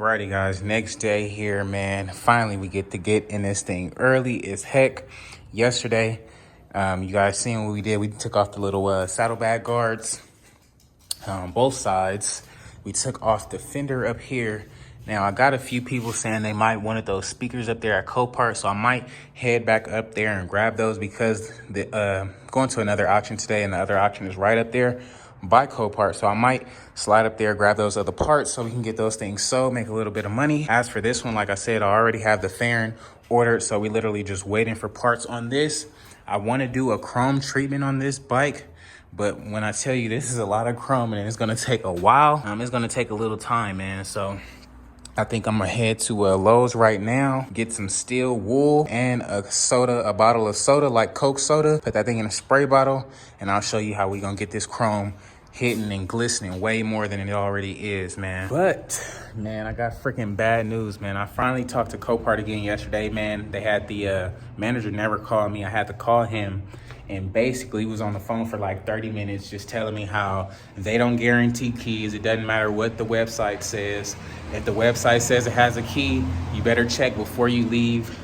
Alrighty guys, next day here, man. Finally we get to get in this thing early as heck. Yesterday, you guys seen what we did. We took off the little saddlebag guards, both sides. We took off the fender up here. Now I got a few people saying they might wanted those speakers up there at Copart, so I might head back up there and grab those because the going to another auction today, and the other auction is right up there by Copart. So I might slide up there, grab those other parts so we can get those things sold, make a little bit of money. As for this one, like I said, I already have the fairing ordered, so we literally just waiting for parts on this. I want to do a chrome treatment on this bike, but when I tell you this is a lot of chrome and it's gonna take a while, it's gonna take a little time, man. So I think I'm gonna head to Lowe's right now, get some steel wool and a bottle of soda, like Coke soda, put that thing in a spray bottle, and I'll show you how we gonna get this chrome hitting and glistening way more than it already is, man. But man, I got freaking bad news, man. I finally talked to Copart again yesterday, man. They had the manager never called me. I had to call him, and basically he was on the phone for like 30 minutes just telling me how they don't guarantee keys. It doesn't matter what the website says. If the website says it has a key, you better check before you leave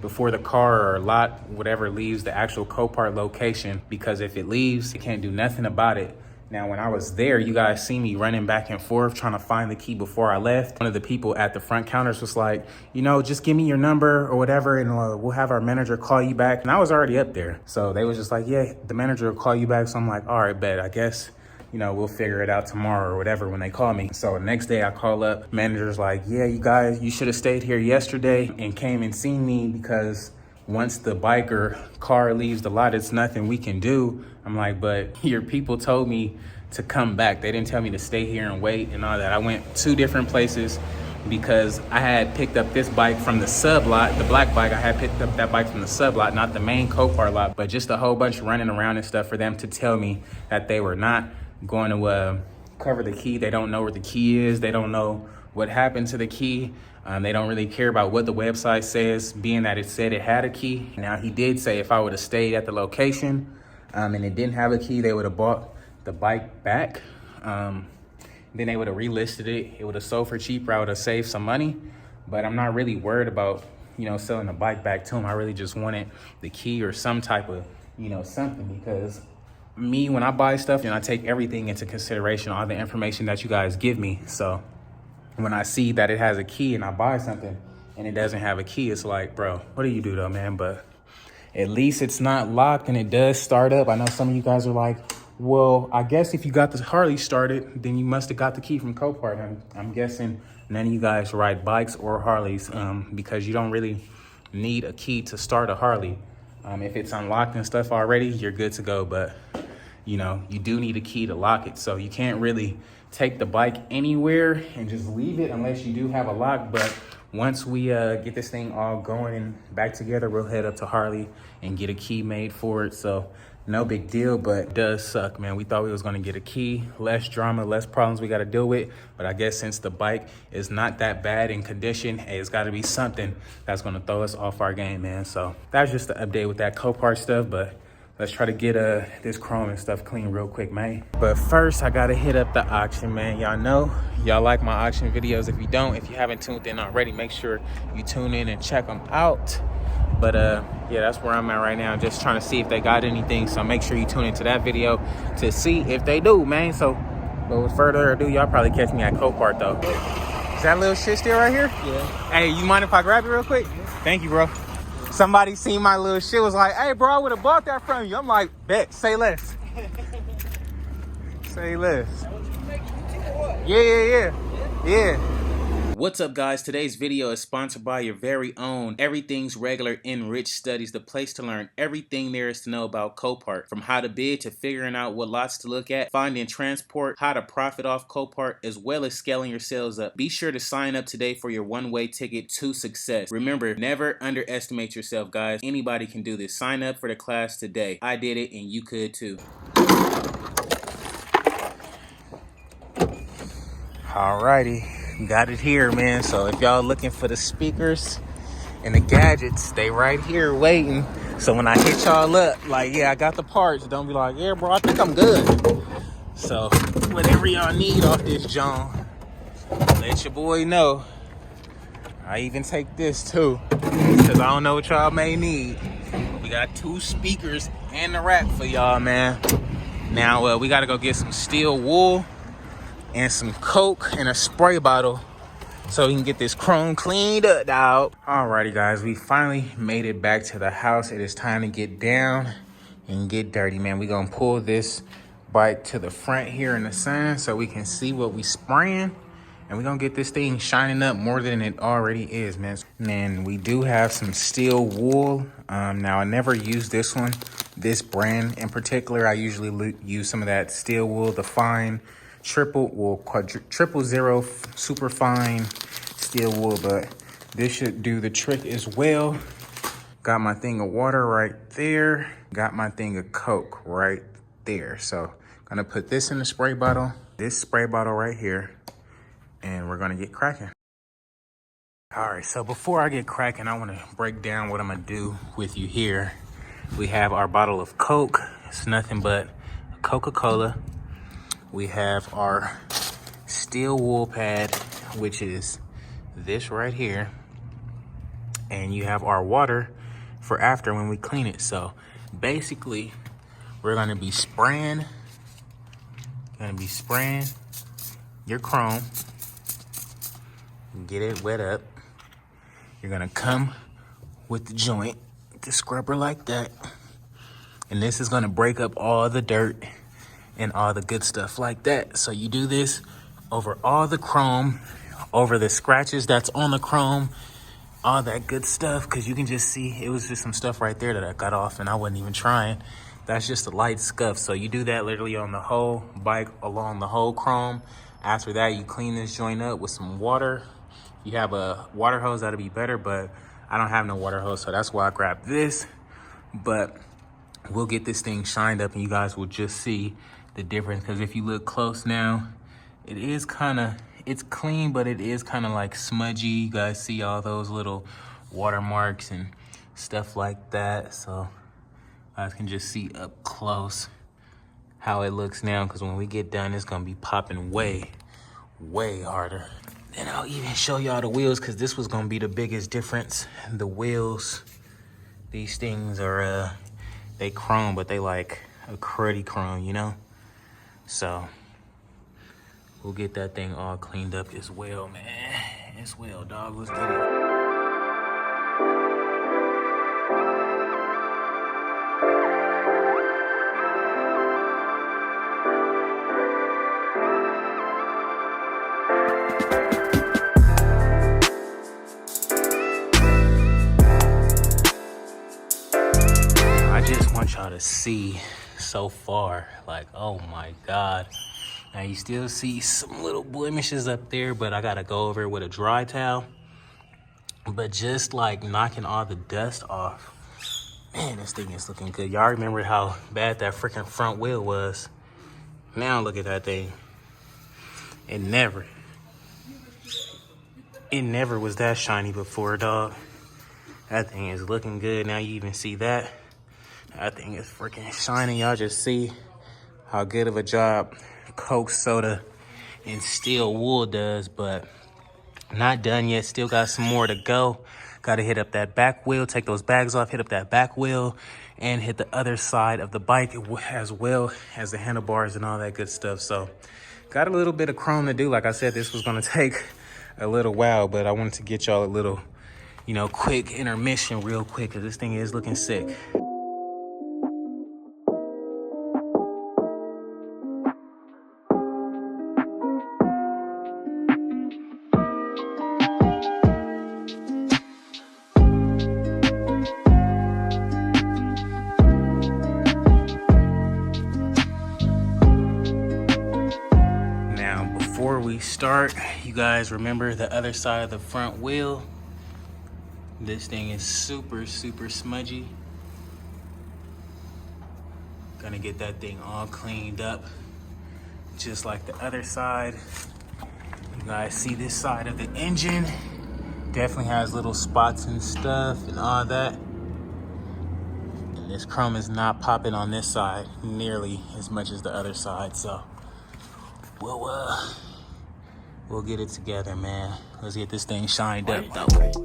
before the car or lot, whatever, leaves the actual Copart location, because if it leaves, you can't do nothing about it. Now, when I was there, you guys see me running back and forth trying to find the key before I left. One of the people at the front counters was like, you know, just give me your number or whatever, and we'll have our manager call you back. And I was already up there. So they was just like, yeah, the manager will call you back. So I'm like, all right, bet, I guess, you know, we'll figure it out tomorrow or whatever when they call me. So the next day I call up, manager's like, yeah, you guys, you should have stayed here yesterday and came and seen me, because once the bike or car leaves the lot, it's nothing we can do. I'm like, but your people told me to come back. They didn't tell me to stay here and wait and all that. I went 2 different places because I had picked up this bike from the sub lot, the black bike. I had picked up that bike from the sub lot, not the main Copart lot, but just a whole bunch running around and stuff for them to tell me that they were not going to cover the key. They don't know where the key is. They don't know what happened to the key. They don't really care about what the website says, being that it said it had a key. Now, he did say if I would have stayed at the location and it didn't have a key, they would have bought the bike back. Then they would have relisted it. It would have sold for cheaper. I would have saved some money. But I'm not really worried about, you know, selling the bike back to him. I really just wanted the key or some type of, you know, something, because me, when I buy stuff, and I take everything into consideration, all the information that you guys give me. So when I see that it has a key and I buy something and it doesn't have a key, it's like, bro, what do you do though, man? But at least it's not locked and it does start up. I know some of you guys are like, well, I guess if you got this Harley started, then you must have got the key from Copart. I'm guessing none of you guys ride bikes or Harleys, because you don't really need a key to start a Harley. If it's unlocked and stuff already, you're good to go. But, you know, you do need a key to lock it. So you can't really take the bike anywhere and just leave it unless you do have a lock. But once we get this thing all going and back together, we'll head up to Harley and get a key made for it. So no big deal, but it does suck, man. We thought we was gonna get a key, less drama, less problems we gotta deal with. But I guess since the bike is not that bad in condition, hey, it's gotta be something that's gonna throw us off our game, man. So that's just the update with that Copart stuff, but let's try to get this chrome and stuff clean real quick, man. But first, I gotta hit up the auction, man. Y'all know, y'all like my auction videos. If you don't, if you haven't tuned in already, make sure you tune in and check them out. But yeah, that's where I'm at right now, just trying to see if they got anything. So make sure you tune into that video to see if they do, man. So, but with further ado, y'all probably catch me at Copart though. Is that little shit still right here? Yeah. Hey, you mind if I grab it real quick? Yeah. Thank you, bro. Somebody seen my little shit, was like, hey, bro, I would have bought that from you. I'm like, bet, say less. Say less. Yeah. What's up, guys? Today's video is sponsored by your very own Everything's Regular Enriched Studies, the place to learn everything there is to know about Copart. From how to bid to figuring out what lots to look at, finding transport, how to profit off Copart, as well as scaling your sales up. Be sure to sign up today for your one-way ticket to success. Remember, never underestimate yourself, guys. Anybody can do this. Sign up for the class today. I did it, and you could too. Alrighty. Got it here, man. So if y'all looking for the speakers and the gadgets, they right here waiting. So when I hit y'all up, like, yeah, I got the parts, don't be like, yeah, bro, I think I'm good. So whatever y'all need off this John, Let your boy know. I even take this too, because I don't know what y'all may need. We got 2 speakers and the rack for y'all, man. Now, we gotta go get some steel wool and some Coke and a spray bottle so we can get this chrome cleaned up, dog. Alrighty, guys, we finally made it back to the house. It is time to get down and get dirty, man. We gonna pull this bike to the front here in the sun so we can see what we spraying. And we're gonna get this thing shining up more than it already is, man. And we do have some steel wool. Now, I never use this one, this brand in particular. I usually use some of that steel wool, the fine triple zero super fine steel wool, but this should do the trick as well. Got my thing of water right there. Got my thing of Coke right there. So gonna put this in the spray bottle, this spray bottle right here, and we're gonna get cracking. All right, so before I get cracking, I wanna break down what I'm gonna do with you here. We have our bottle of Coke. It's nothing but Coca-Cola. We have our steel wool pad, which is this right here. And you have our water for after when we clean it. So basically, we're gonna be spraying your chrome. Get it wet up. You're gonna come with the joint, the scrubber like that. And this is gonna break up all the dirt and all the good stuff like that. So you do this over all the chrome, over the scratches that's on the chrome, all that good stuff, because you can just see it was just some stuff right there that I got off and I wasn't even trying. That's just a light scuff. So you do that literally on the whole bike, along the whole chrome. After that, you clean this joint up with some water. If you have a water hose, that'd be better, but I don't have no water hose, so that's why I grabbed this. But we'll get this thing shined up and you guys will just see the difference, because if you look close now, it is kind of, it's clean, but it is kind of like smudgy. You guys see all those little watermarks and stuff like that. So you guys can just see up close how it looks now, because when we get done, it's gonna be popping way, way harder. And I'll even show y'all the wheels, because this was gonna be the biggest difference. The wheels, these things are, they chrome, but they like a cruddy chrome, you know? So we'll get that thing all cleaned up as well, man. As well, dog. Let's get it. I just want y'all to see so far, like, oh my God. Now you still see some little blemishes up there, but I gotta go over it with a dry towel. But just like knocking all the dust off, man, this thing is looking good. Y'all remember how bad that freaking front wheel was? Now look at that thing. It never was that shiny before, dog. That thing is looking good. Now you even see that. That thing is freaking shiny. Y'all just see how good of a job Coke soda and steel wool does, but not done yet. Still got some more to go. Got to hit up that back wheel, take those bags off, hit up that back wheel, and hit the other side of the bike as well as the handlebars and all that good stuff. So got a little bit of chrome to do. Like I said, this was going to take a little while, but I wanted to get y'all a little, you know, quick intermission real quick, because this thing is looking sick. Before we start, you guys remember the other side of the front wheel. This thing is super, super smudgy. Gonna get that thing all cleaned up, just like the other side. You guys see this side of the engine. Definitely has little spots and stuff and all that. And this chrome is not popping on this side nearly as much as the other side, so we'll we'll get it together, man. Let's get this thing shined up, though.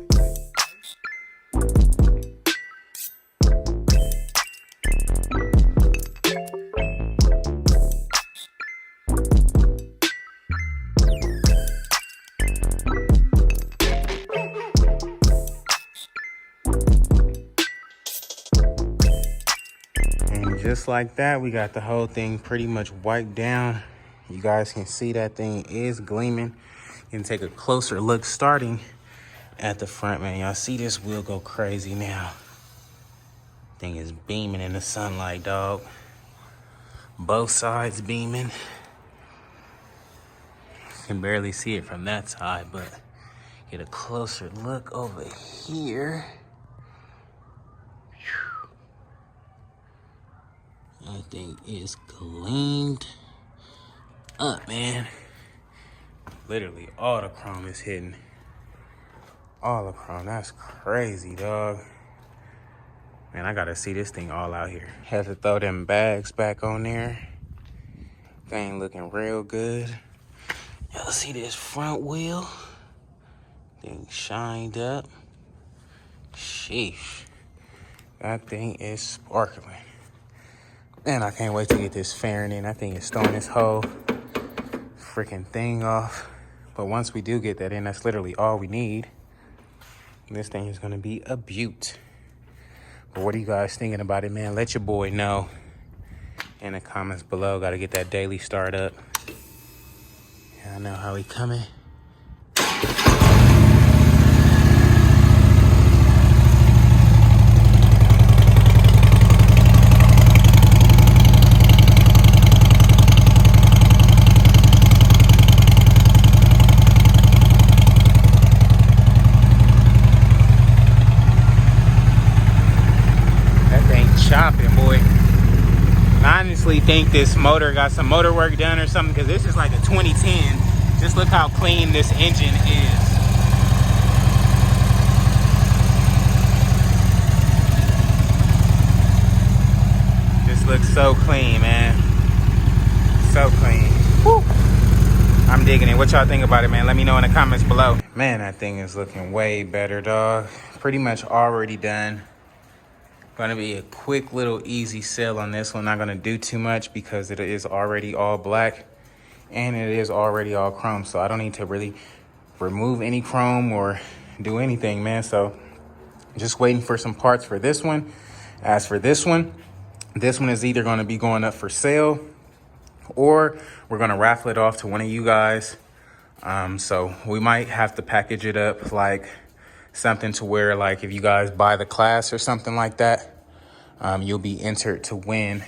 Just like that, we got the whole thing pretty much wiped down. You guys can see that thing is gleaming. You can take a closer look starting at the front, man. Y'all see this wheel go crazy now. Thing is beaming in the sunlight, dog. Both sides beaming. You can barely see it from that side, but get a closer look over here. That thing is gleamed up, man. Literally all the chrome is hidden. All the chrome, that's crazy, dog. Man, I gotta see this thing all out here. Had to throw them bags back on there. Thing looking real good. Y'all see this front wheel? Thing shined up. Sheesh. That thing is sparkling. Man, I can't wait to get this fairing in. I think it's throwing this whole freaking thing off. But once we do get that in, that's literally all we need. This thing is gonna be a beaut. But what are you guys thinking about it, man? Let your boy know in the comments below. Gotta get that daily start up. Yeah, I know how he coming. Chopping, boy. I honestly think this motor got some motor work done or something, because this is like a 2010. Just look how clean this engine is. Just looks so clean, man. So clean. Woo. I'm digging it. What y'all think about it, man? Let me know in the comments below. Man, that thing is looking way better, dog. Pretty much already done. Gonna be a quick little easy sale on this one. Not gonna do too much because it is already all black and it is already all chrome. So I don't need to really remove any chrome or do anything, man. So just waiting for some parts for this one. As for this one is either gonna be going up for sale or we're gonna raffle it off to one of you guys. So we might have to package it up like something to where, like, if you guys buy the class or something like that, you'll be entered to win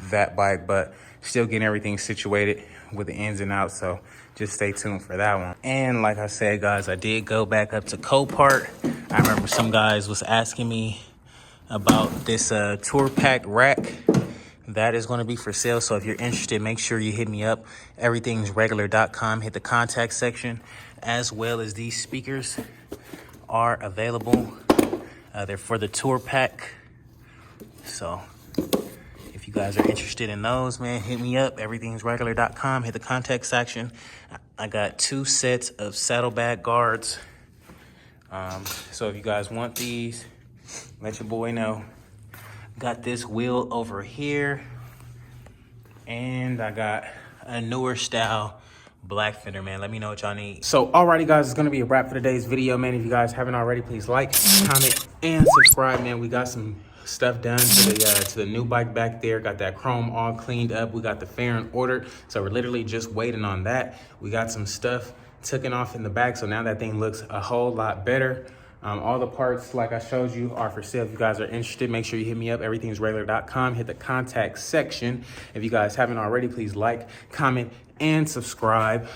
that bike, but still getting everything situated with the ins and outs. So just stay tuned for that one. And like I said, guys, I did go back up to Copart. I remember some guys was asking me about this tour pack rack. That is going to be for sale. So if you're interested, make sure you hit me up. Everythingsregular.com. Hit the contact section, as well as these speakers are available. They're for the tour pack. So if you guys are interested in those, man, hit me up. Everythingsregular.com. Hit the contact section. I got 2 sets of saddlebag guards. So if you guys want these, let your boy know. Got this wheel over here, and I got a newer style black fender, man. Let me know what y'all need. So alrighty, guys, it's gonna be a wrap for today's video, man. If you guys haven't already, please like, comment, and subscribe, man. We got some stuff done to the new bike back there. Got that chrome all cleaned up. We got the fairing ordered, so we're literally just waiting on that. We got some stuff taken off in the back, so now that thing looks a whole lot better. All the parts, like I showed you, are for sale. If you guys are interested, make sure you hit me up, everythingsregular.com. Hit the contact section. If you guys haven't already, please like, comment, and subscribe.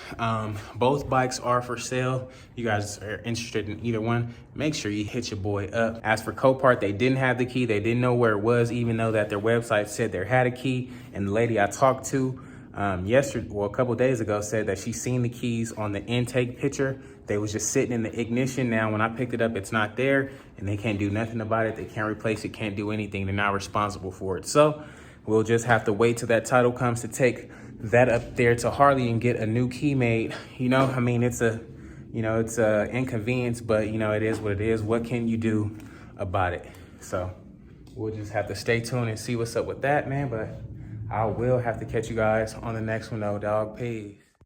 Both bikes are for sale. If you guys are interested in either one, make sure you hit your boy up. As for Copart, they didn't have the key. They didn't know where it was, even though that their website said they had a key. And the lady I talked to a couple days ago said that she seen the keys on the intake picture. They was just sitting in the ignition. Now, when I picked it up, it's not there, and they can't do nothing about it. They can't replace it, can't do anything. They're not responsible for it. So we'll just have to wait till that title comes to take that up there to Harley and get a new key made. You know, I mean, it's a inconvenience, but you know, it is what it is. What can you do about it? So we'll just have to stay tuned and see what's up with that, man. But I will have to catch you guys on the next one though, dog. Peace.